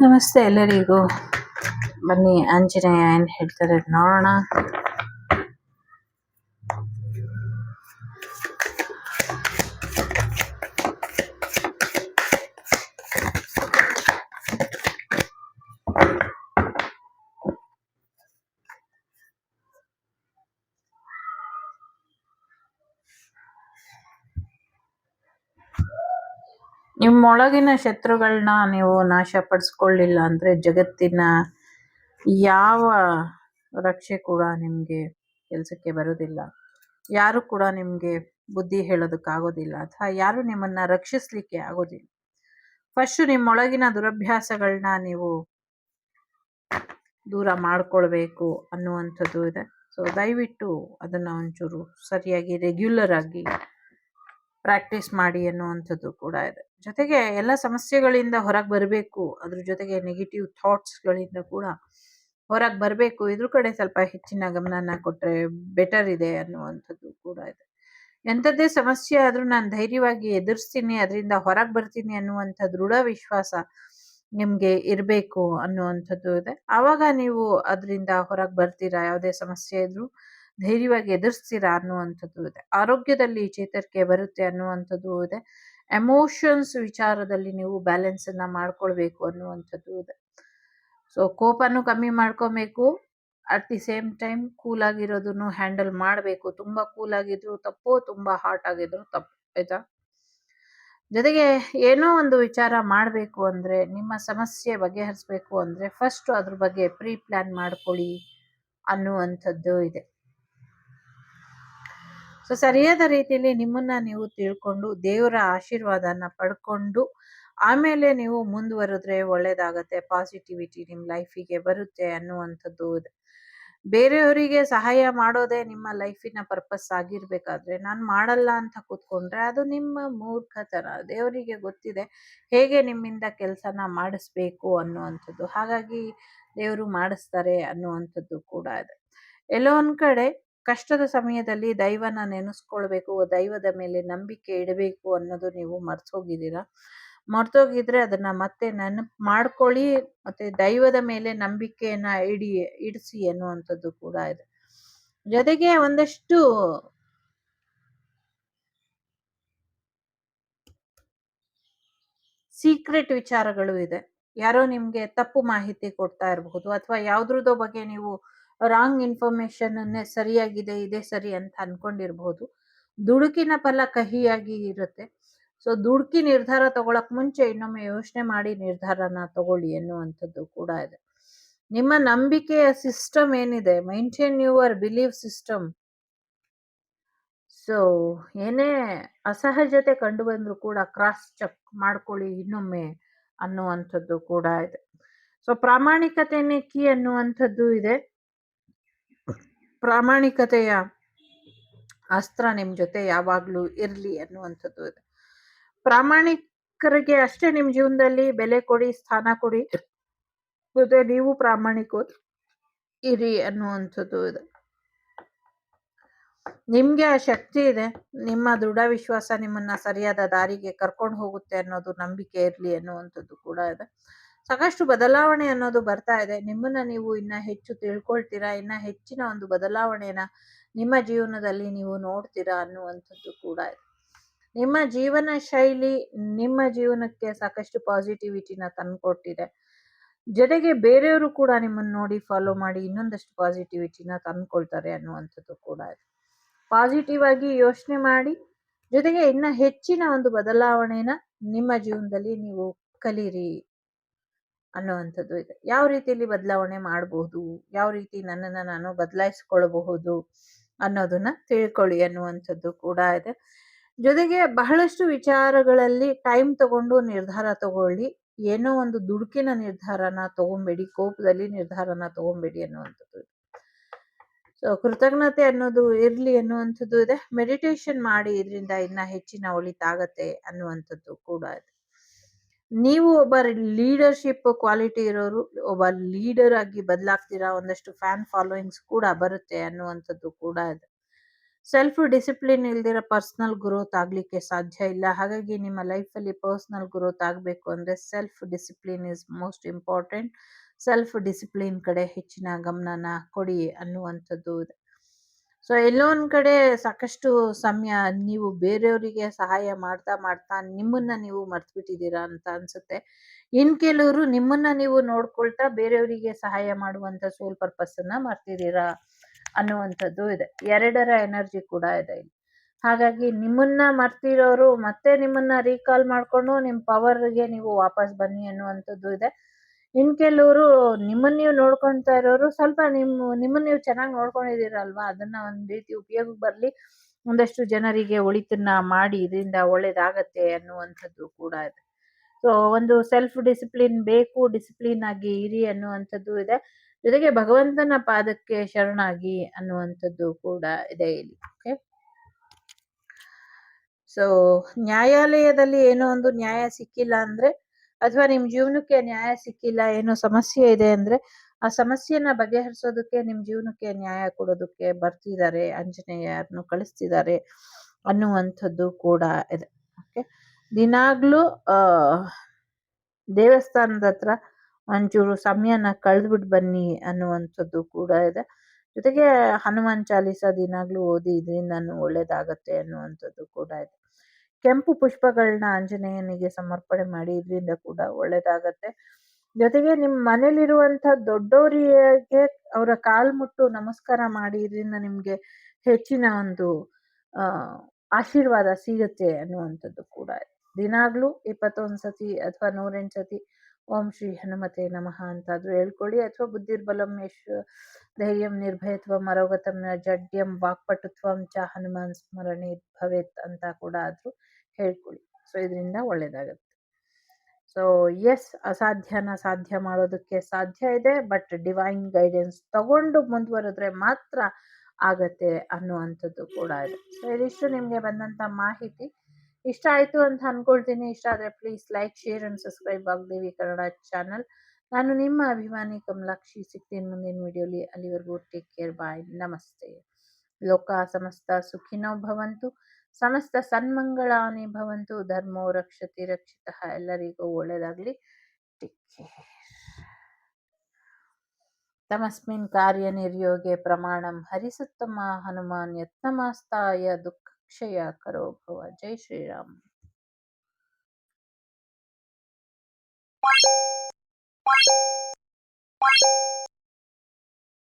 ನಮಸ್ತೆ ಎಲ್ಲರಿಗೂ. ಬನ್ನಿ ಆಂಜನೇಯ ಏನ್ ಹೇಳ್ತಾರೆ ನೋಡೋಣ. ನಿಮ್ಮೊಳಗಿನ ಶತ್ರುಗಳನ್ನ ನೀವು ನಾಶಪಡಿಸ್ಕೊಳ್ಳಿಲ್ಲ ಅಂದ್ರೆ ಜಗತ್ತಿನ ಯಾವ ರಕ್ಷೆ ಕೂಡ ನಿಮ್ಗೆ ಕೆಲ್ಸಕ್ಕೆ ಬರೋದಿಲ್ಲ. ಯಾರು ಕೂಡ ನಿಮ್ಗೆ ಬುದ್ಧಿ ಹೇಳೋದಕ್ಕಾಗೋದಿಲ್ಲ ಅಥವಾ ಯಾರು ನಿಮ್ಮನ್ನ ರಕ್ಷಿಸ್ಲಿಕ್ಕೆ ಆಗೋದಿಲ್ಲ. ಫಸ್ಟ್ ನಿಮ್ಮೊಳಗಿನ ದುರಭ್ಯಾಸಗಳನ್ನ ನೀವು ದೂರ ಮಾಡ್ಕೊಳ್ಬೇಕು ಅನ್ನುವಂಥದ್ದು ಇದೆ. ಸೊ ದಯವಿಟ್ಟು ಅದನ್ನ ಒಂಚೂರು ಸರಿಯಾಗಿ ರೆಗ್ಯುಲರ್ ಆಗಿ ಪ್ರಾಕ್ಟೀಸ್ ಮಾಡಿ ಅನ್ನುವಂಥದ್ದು ಕೂಡ ಇದೆ. ಜೊತೆಗೆ ಎಲ್ಲ ಸಮಸ್ಯೆಗಳಿಂದ ಹೊರಗೆ ಬರಬೇಕು, ಅದ್ರ ಜೊತೆಗೆ ನೆಗೆಟಿವ್ ಥಾಟ್ಸ್ಗಳಿಂದ ಕೂಡ ಹೊರಗೆ ಬರಬೇಕು. ಇದ್ರ ಕಡೆ ಸ್ವಲ್ಪ ಹೆಚ್ಚಿನ ಗಮನನ ಕೊಟ್ಟರೆ ಬೆಟರ್ ಇದೆ ಅನ್ನುವಂಥದ್ದು ಕೂಡ ಇದೆ. ಎಂಥದ್ದೇ ಸಮಸ್ಯೆ ಆದ್ರೂ ನಾನು ಧೈರ್ಯವಾಗಿ ಎದುರಿಸ್ತೀನಿ, ಅದರಿಂದ ಹೊರಗೆ ಬರ್ತೀನಿ ಅನ್ನುವಂಥ ದೃಢ ವಿಶ್ವಾಸ ನಿಮ್ಗೆ ಇರಬೇಕು ಅನ್ನುವಂಥದ್ದು ಇದೆ. ಆವಾಗ ನೀವು ಅದರಿಂದ ಹೊರಗೆ ಬರ್ತೀರಾ. ಯಾವುದೇ ಸಮಸ್ಯೆ ಇದ್ರೂ ಧೈರ್ಯವಾಗಿ ಎದುರಿಸ್ತೀರಾ ಅನ್ನುವಂಥದ್ದು ಇದೆ. ಆರೋಗ್ಯದಲ್ಲಿ ಚೇತರಿಕೆ ಬರುತ್ತೆ ಅನ್ನುವಂಥದ್ದು ಇದೆ. ಎಮೋಷನ್ಸ್ ವಿಚಾರದಲ್ಲಿ ನೀವು ಬ್ಯಾಲೆನ್ಸ್ ಅನ್ನ ಮಾಡ್ಕೊಳ್ಬೇಕು ಅನ್ನುವಂಥದ್ದು ಇದೆ. ಸೊ ಕೋಪನು ಕಮ್ಮಿ ಮಾಡ್ಕೊಬೇಕು. At the same time cool ಆಗಿರೋದನ್ನು ಹ್ಯಾಂಡಲ್ ಮಾಡಬೇಕು. ತುಂಬಾ ಕೂಲ್ ಆಗಿದ್ರು ತಪ್ಪು, ತುಂಬಾ ಹಾಟ್ ಆಗಿದ್ರು ತಪ್ಪು, ಆಯ್ತಾ? ಜೊತೆಗೆ ಏನೋ ಒಂದು ವಿಚಾರ ಮಾಡಬೇಕು ಅಂದ್ರೆ, ನಿಮ್ಮ ಸಮಸ್ಯೆ ಬಗೆಹರಿಸ್ಬೇಕು ಅಂದ್ರೆ ಫಸ್ಟ್ ಅದ್ರ ಬಗ್ಗೆ ಪ್ರೀ ಪ್ಲಾನ್ ಮಾಡ್ಕೊಳ್ಳಿ ಅನ್ನುವಂಥದ್ದು ಇದೆ. ಸೊ ಸರಿಯಾದ ರೀತಿಯಲ್ಲಿ ನಿಮ್ಮನ್ನ ನೀವು ತಿಳ್ಕೊಂಡು ದೇವರ ಆಶೀರ್ವಾದನ ಪಡ್ಕೊಂಡು ಆಮೇಲೆ ನೀವು ಮುಂದುವರೆದ್ರೆ ಒಳ್ಳೇದಾಗತ್ತೆ. ಪಾಸಿಟಿವಿಟಿ ನಿಮ್ಮ ಲೈಫಿಗೆ ಬರುತ್ತೆ ಅನ್ನುವಂಥದ್ದು ಇದೆ. ಬೇರೆಯವರಿಗೆ ಸಹಾಯ ಮಾಡೋದೇ ನಿಮ್ಮ ಲೈಫಿನ ಪರ್ಪಸ್ ಆಗಿರ್ಬೇಕಾದ್ರೆ ನಾನು ಮಾಡಲ್ಲ ಅಂತ ಕೂತ್ಕೊಂಡ್ರೆ ಅದು ನಿಮ್ಮ ಮೂರ್ಖತನ. ದೇವರಿಗೆ ಗೊತ್ತಿದೆ ಹೇಗೆ ನಿಮ್ಮಿಂದ ಕೆಲಸನ ಮಾಡಿಸ್ಬೇಕು ಅನ್ನುವಂಥದ್ದು. ಹಾಗಾಗಿ ದೇವರು ಮಾಡಿಸ್ತಾರೆ ಅನ್ನುವಂಥದ್ದು ಕೂಡ ಇದೆ. ಎಲ್ಲೋ ಒಂದ್ ಕಡೆ ಕಷ್ಟದ ಸಮಯದಲ್ಲಿ ದೈವನ ನೆನೆಸ್ಕೊಳ್ಬೇಕು, ದೈವದ ಮೇಲೆ ನಂಬಿಕೆ ಇಡಬೇಕು ಅನ್ನೋದು ನೀವು ಮರ್ತೋಗಿದ್ದೀರಾ. ಮರ್ತೋಗಿದ್ರೆ ಅದನ್ನ ಮತ್ತೆ ನೆನಪು ಮಾಡ್ಕೊಳ್ಳಿ, ಮತ್ತೆ ದೈವದ ಮೇಲೆ ನಂಬಿಕೆಯನ್ನ ಇಡಿಸಿ ಅನ್ನುವಂಥದ್ದು ಕೂಡ ಇದೆ. ಜೊತೆಗೆ ಒಂದಷ್ಟು ಸೀಕ್ರೆಟ್ ವಿಚಾರಗಳು ಇದೆ. ಯಾರೋ ನಿಮ್ಗೆ ತಪ್ಪು ಮಾಹಿತಿ ಕೊಡ್ತಾ ಇರಬಹುದು, ಅಥವಾ ಯಾವ್ದ್ರದೋ ಬಗ್ಗೆ ನೀವು ರಾಂಗ್ ಇನ್ಫಾರ್ಮೇಶನ್ ಅನ್ನೇ ಸರಿಯಾಗಿದೆ, ಇದೇ ಸರಿ ಅಂತ ಅನ್ಕೊಂಡಿರ್ಬಹುದು. ದುಡುಕಿನ ಫಲ ಕಹಿಯಾಗಿ ಇರುತ್ತೆ. ಸೊ ದುಡುಕಿ ನಿರ್ಧಾರ ತಗೊಳಕ್ ಮುಂಚೆ ಇನ್ನೊಮ್ಮೆ ಯೋಚನೆ ಮಾಡಿ ನಿರ್ಧಾರನ ತಗೊಳ್ಳಿ ಅನ್ನುವಂಥದ್ದು ಕೂಡ ಇದೆ. ನಿಮ್ಮ ನಂಬಿಕೆಯ ಸಿಸ್ಟಮ್ ಏನಿದೆ, maintain your believe system. So ಏನೇ ಅಸಹಜತೆ ಕಂಡು ಬಂದ್ರು ಕೂಡ ಕ್ರಾಸ್ ಚೆಕ್ ಮಾಡ್ಕೊಳ್ಳಿ ಇನ್ನೊಮ್ಮೆ ಅನ್ನುವಂಥದ್ದು ಕೂಡ ಇದೆ. ಸೊ ಪ್ರಾಮಾಣಿಕತೆನೇ ಕೀ ಅನ್ನುವಂಥದ್ದು ಇದೆ. ಪ್ರಾಮಾಣಿಕತೆಯ ಅಸ್ತ್ರ ನಿಮ್ ಜೊತೆ ಯಾವಾಗ್ಲೂ ಇರ್ಲಿ ಅನ್ನುವಂಥದ್ದು ಇದೆ. ಪ್ರಾಮಾಣಿಕರಿಗೆ ಅಷ್ಟೇ ನಿಮ್ ಜೀವನದಲ್ಲಿ ಬೆಲೆ ಕೊಡಿ, ಸ್ಥಾನ ಕೊಡಿ, ಮತ್ತೆ ನೀವು ಪ್ರಾಮಾಣಿಕ ಇರಿ ಅನ್ನುವಂಥದ್ದು ಇದೆ. ನಿಮ್ಗೆ ಆ ಶಕ್ತಿ ಇದೆ. ನಿಮ್ಮ ದೃಢ ವಿಶ್ವಾಸ ನಿಮ್ಮನ್ನ ಸರಿಯಾದ ದಾರಿಗೆ ಕರ್ಕೊಂಡು ಹೋಗುತ್ತೆ ಅನ್ನೋದು ನಂಬಿಕೆ ಇರ್ಲಿ ಅನ್ನುವಂಥದ್ದು ಕೂಡ ಇದೆ. ಸಾಕಷ್ಟು ಬದಲಾವಣೆ ಅನ್ನೋದು ಬರ್ತಾ ಇದೆ. ನಿಮ್ಮನ್ನ ನೀವು ಇನ್ನ ಹೆಚ್ಚು ತಿಳ್ಕೊಳ್ತೀರಾ, ಇನ್ನ ಹೆಚ್ಚಿನ ಒಂದು ಬದಲಾವಣೆನ ನಿಮ್ಮ ಜೀವನದಲ್ಲಿ ನೀವು ನೋಡ್ತೀರಾ ಅನ್ನುವಂಥದ್ದು ಕೂಡ ಇದೆ. ನಿಮ್ಮ ಜೀವನ ಶೈಲಿ ನಿಮ್ಮ ಜೀವನಕ್ಕೆ ಸಾಕಷ್ಟು ಪಾಸಿಟಿವಿಟಿನ ತಂದ್ಕೊಟ್ಟಿದೆ. ಜೊತೆಗೆ ಬೇರೆಯವರು ಕೂಡ ನಿಮ್ಮನ್ನ ನೋಡಿ ಫಾಲೋ ಮಾಡಿ ಇನ್ನೊಂದಷ್ಟು ಪಾಸಿಟಿವಿಟಿನ ತಂದ್ಕೊಳ್ತಾರೆ ಅನ್ನುವಂಥದ್ದು ಕೂಡ ಇದೆ. ಪಾಸಿಟಿವ್ ಆಗಿ ಯೋಚನೆ ಮಾಡಿ, ಜೊತೆಗೆ ಇನ್ನ ಹೆಚ್ಚಿನ ಒಂದು ಬದಲಾವಣೆನ ನಿಮ್ಮ ಜೀವನದಲ್ಲಿ ನೀವು ಕಲೀರಿ ಅನ್ನುವಂಥದ್ದು ಇದೆ. ಯಾವ ರೀತಿಯಲ್ಲಿ ಬದಲಾವಣೆ ಮಾಡಬಹುದು, ಯಾವ ರೀತಿ ನನ್ನನ್ನು ನಾನು ಬದಲಾಯಿಸ್ಕೊಳ್ಬಹುದು ಅನ್ನೋದನ್ನ ತಿಳ್ಕೊಳ್ಳಿ ಅನ್ನುವಂಥದ್ದು ಕೂಡ ಇದೆ. ಜೊತೆಗೆ ಬಹಳಷ್ಟು ವಿಚಾರಗಳಲ್ಲಿ ಟೈಮ್ ತಗೊಂಡು ನಿರ್ಧಾರ ತಗೊಳ್ಳಿ. ಏನೋ ಒಂದು ದುಡುಕಿನ ನಿರ್ಧಾರನ ತಗೊಂಬೇಡಿ, ಕೋಪದಲ್ಲಿ ನಿರ್ಧಾರನ ತಗೊಂಬೇಡಿ ಅನ್ನುವಂಥದ್ದು ಇದೆ. ಸೊ ಕೃತಜ್ಞತೆ ಅನ್ನೋದು ಇರ್ಲಿ ಅನ್ನುವಂಥದ್ದು ಇದೆ. ಮೆಡಿಟೇಷನ್ ಮಾಡಿ, ಇದರಿಂದ ಇನ್ನ ಹೆಚ್ಚಿನ ಒಳಿತಾಗತ್ತೆ ಅನ್ನುವಂಥದ್ದು ಕೂಡ ಇದೆ. ನೀವು ಒಬ್ಬ ಲೀಡರ್ಶಿಪ್ ಕ್ವಾಲಿಟಿ ಇರೋರು, ಒಬ್ಬ ಲೀಡರ್ ಆಗಿ ಬದಲಾಗ್ತೀರಾ. ಒಂದಷ್ಟು ಫ್ಯಾನ್ ಫಾಲೋಯಿಂಗ್ಸ್ ಕೂಡ ಬರುತ್ತೆ ಅನ್ನುವಂಥದ್ದು ಕೂಡ ಇದೆ. ಸೆಲ್ಫ್ ಡಿಸಿಪ್ಲಿನ್ ಇಲ್ದಿರ ಪರ್ಸನಲ್ ಗ್ರೋತ್ ಆಗ್ಲಿಕ್ಕೆ ಸಾಧ್ಯ ಇಲ್ಲ. ಹಾಗಾಗಿ ನಿಮ್ಮ ಲೈಫಲ್ಲಿ ಪರ್ಸನಲ್ ಗ್ರೋತ್ ಆಗಬೇಕು ಅಂದ್ರೆ self discipline is most important. Self discipline ಕಡೆ ಹೆಚ್ಚಿನ ಗಮನನ ಕೊಡಿ ಅನ್ನುವಂಥದ್ದು ಇದೆ. ಸೊ ಎಲ್ಲೋ ಒಂದ್ ಕಡೆ ಸಾಕಷ್ಟು ಸಮಯ ನೀವು ಬೇರೆಯವರಿಗೆ ಸಹಾಯ ಮಾಡ್ತಾ ಮಾಡ್ತಾ ನಿಮ್ಮನ್ನ ನೀವು ಮರ್ತ್ಬಿಟ್ಟಿದ್ದೀರಾ ಅಂತ ಅನ್ಸುತ್ತೆ. ಇನ್ ಕೆಲವರು ನಿಮ್ಮನ್ನ ನೀವು ನೋಡ್ಕೊಳ್ತಾ ಬೇರೆಯವರಿಗೆ ಸಹಾಯ ಮಾಡುವಂತ ಸೋಲ್ ಪರ್ಪಸ್ ಅನ್ನ ಮರ್ತಿದ್ದೀರಾ ಅನ್ನುವಂಥದ್ದು ಇದೆ. ಎರಡರ ಎನರ್ಜಿ ಕೂಡ ಇದೆ ಇಲ್ಲಿ. ಹಾಗಾಗಿ ನಿಮ್ಮನ್ನ ಮರ್ತಿರೋರು ಮತ್ತೆ ನಿಮ್ಮನ್ನ ರೀಕಾಲ್ ಮಾಡ್ಕೊಂಡು ನಿಮ್ ಪವರ್ಗೆ ನೀವು ವಾಪಸ್ ಬನ್ನಿ ಅನ್ನುವಂಥದ್ದು ಇದೆ. ಇನ್ ಕೆಲವರು ನಿಮ್ಮನ್ನ ನೀವು ನೋಡ್ಕೊಂತಾ ಇರೋರು ಸ್ವಲ್ಪ ನಿಮ್ಮನ್ನ ನೀವು ಚೆನ್ನಾಗಿ ನೋಡ್ಕೊಂಡಿದ್ದೀರಲ್ವಾ, ಅದನ್ನ ಒಂದ್ ರೀತಿ ಉಪಯೋಗಕ್ಕೆ ಬರ್ಲಿ, ಒಂದಷ್ಟು ಜನರಿಗೆ ಒಳಿತನ್ನ ಮಾಡಿ ಇದರಿಂದ ಒಳ್ಳೇದಾಗತ್ತೆ ಅನ್ನುವಂಥದ್ದು ಕೂಡ ಇದೆ. ಸೊ ಒಂದು ಸೆಲ್ಫ್ ಡಿಸಿಪ್ಲಿನ್ ಬೇಕು, ಡಿಸಿಪ್ಲಿನ್ ಆಗಿ ಇರಿ ಅನ್ನುವಂಥದ್ದು ಇದೆ. ಜೊತೆಗೆ ಭಗವಂತನ ಪಾದಕ್ಕೆ ಶರಣಾಗಿ ಅನ್ನುವಂಥದ್ದು ಕೂಡ ಇದೆ ಇಲ್ಲಿ. ಓಕೆ, ಸೊ ನ್ಯಾಯಾಲಯದಲ್ಲಿ ಏನೋ ಒಂದು ನ್ಯಾಯ ಸಿಕ್ಕಿಲ್ಲ ಅಂದ್ರೆ, ಅಥವಾ ನಿಮ್ ಜೀವನಕ್ಕೆ ನ್ಯಾಯ ಸಿಕ್ಕಿಲ್ಲ, ಏನೋ ಸಮಸ್ಯೆ ಇದೆ ಅಂದ್ರೆ ಆ ಸಮಸ್ಯೆನ ಬಗೆಹರಿಸೋದಕ್ಕೆ ನಿಮ್ ಜೀವನಕ್ಕೆ ನ್ಯಾಯ ಕೊಡೋದಕ್ಕೆ ಬರ್ತಿದ್ದಾರೆ, ಆಂಜನೇಯರನ್ನು ಕಳಿಸ್ತಿದ್ದಾರೆ ಅನ್ನುವಂಥದ್ದು ಕೂಡ ಇದೆ. ಓಕೆ, ದಿನಾಗ್ಲೂ ದೇವಸ್ಥಾನದ ಹತ್ರ ಒಂಚೂರು ಸಮಯನ ಕಳೆದ್ಬಿಟ್ಟು ಬನ್ನಿ ಅನ್ನುವಂಥದ್ದು ಕೂಡ ಇದೆ. ಜೊತೆಗೆ ಹನುಮಾನ್ ಚಾಲೀಸ ದಿನಾಗ್ಲೂ ಓದಿ, ಇದರಿಂದನೂ ಒಳ್ಳೇದಾಗತ್ತೆ ಅನ್ನುವಂಥದ್ದು ಕೂಡ ಇದೆ. ಕೆಂಪು ಪುಷ್ಪಗಳನ್ನ ಆಂಜನೇಯನಿಗೆ ಸಮರ್ಪಣೆ ಮಾಡಿ, ಇದರಿಂದ ಕೂಡ ಒಳ್ಳೇದಾಗತ್ತೆ. ಜೊತೆಗೆ ನಿಮ್ ಮನೇಲಿರುವಂತ ದೊಡ್ಡವರಿಗೆ ಅವರ ಕಾಲ್ ಮುಟ್ಟು ನಮಸ್ಕಾರ ಮಾಡಿ, ಇದರಿಂದ ನಿಮ್ಗೆ ಹೆಚ್ಚಿನ ಒಂದು ಆಶೀರ್ವಾದ ಸಿಗುತ್ತೆ ಅನ್ನುವಂಥದ್ದು ಕೂಡ ಇದೆ. ದಿನಾಗ್ಲೂ 21 ಸತಿ ಅಥವಾ 108 ಸತಿ ಓಂ ಶ್ರೀ ಹನುಮತೆ ನಮಃ ಅಂತಾದ್ರೂ ಹೇಳ್ಕೊಳ್ಳಿ, ಅಥವಾ ಬುದ್ಧಿರ್ಬಲಂ ಧೈರ್ಯಂ ನಿರ್ಭಯತ್ವಂ ಅರೋಗತಂ ಜಡ್ಯಂ ವಾಕ್ಪಟುತ್ವಂ ಚ ಹನುಮಾನ್ ಸ್ಮರಣೆ ಭವೇತ್ ಅಂತ ಕೂಡ ಆದ್ರೂ ಹೇಳ್ಕೊಳ್ಳಿ. ಸೊ ಇದರಿಂದ ಒಳ್ಳೇದಾಗತ್ತೆ. ಸೊ ಎಸ್, ಅಸಾಧ್ಯನ ಸಾಧ್ಯ ಮಾಡೋದಕ್ಕೆ ಸಾಧ್ಯ ಇದೆ, ಬಟ್ ಡಿವೈನ್ ಗೈಡೆನ್ಸ್ ತಗೊಂಡು ಮುಂದುವರೆದ್ರೆ ಮಾತ್ರ ಆಗತ್ತೆ ಅನ್ನುವಂಥದ್ದು ಕೂಡ ಇದೆ. ಸೊ ಇದಿಷ್ಟು ನಿಮ್ಗೆ ಬಂದಂತ ಮಾಹಿತಿ. ಇಷ್ಟ ಆಯ್ತು ಅಂತ ಅನ್ಕೊಳ್ತೀನಿ. ಇಷ್ಟ ಆದ್ರೆ please like, share and subscribe Vagdevi Kannada channel. ನಾನು ನಿಮ್ಮ ಅಭಿಮಾನಿ ಕಮಲಾಕ್ಷಿ. ಸಿಗ್ತೀನಿ ಮುಂದಿನ ವಿಡಿಯೋಲಿ. ಅಲ್ಲಿವರೆಗೂ ಟೇಕ್ ಕೇರ್, ಬಾಯ್, ನಮಸ್ತೆ. ಲೋಕ ಸಮಸ್ತ ಸುಖಿನೋ ಭವಂತು, ಸಮಸ್ತ ಸನ್ಮಂಗಳಾನಿ ಭವಂತು, ಧರ್ಮೋ ರಕ್ಷತಿ ರಕ್ಷಿತಃ. ಎಲ್ಲರಿಗೂ ಒಳ್ಳೇದಾಗ್ಲಿ. Take care. ತಮಸ್ಮಿನ್ ಕಾರ್ಯ ನಿರ್ಯೋಗೆ ಪ್ರಮಾಣಂ ಹರಿಸುತ್ತಮ ಹನುಮಾನ್ ಯತ್ನಮಾಸ್ತಾಯ ದುಃಖಕ್ಷಯ ಕರೋ ಭವ. ಜೈ ಶ್ರೀರಾಮ್.